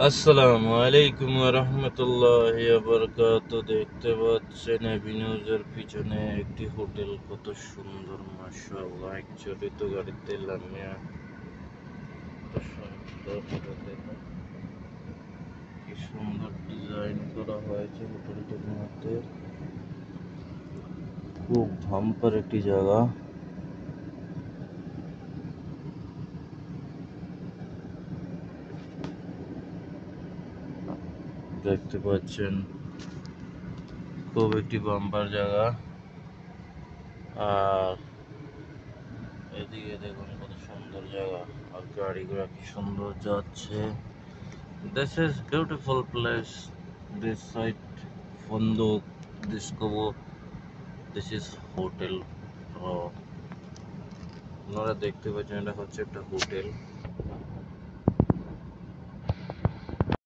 আসসালামু আলাইকুম ওয়া রাহমাতুল্লাহি ওয়া বারাকাতুহু। দেখতে পাচ্ছেন এবি নিউজের পিছনে একটি হোটেল, কত সুন্দর মাশাআল্লাহ। অ্যাকচুয়ালি তো গাড়িতে লামিয়া কত সুন্দর হোটেল, কি সুন্দর ডিজাইন করা হয়েছে হোটেলটির মধ্যে। খুব ভাম্পার একটি জায়গা। দেখতে পাচ্ছেন খুব একটি বাম্পার জায়গা। আর এদিকে দেখুন কত সুন্দর জায়গা, আর গাড়িগুলো কি সুন্দর যাচ্ছে। This is beautiful place. This site Funduk Discover. This is hotel. আপনারা দেখতে পাচ্ছেন এটা হচ্ছে একটা হোটেল।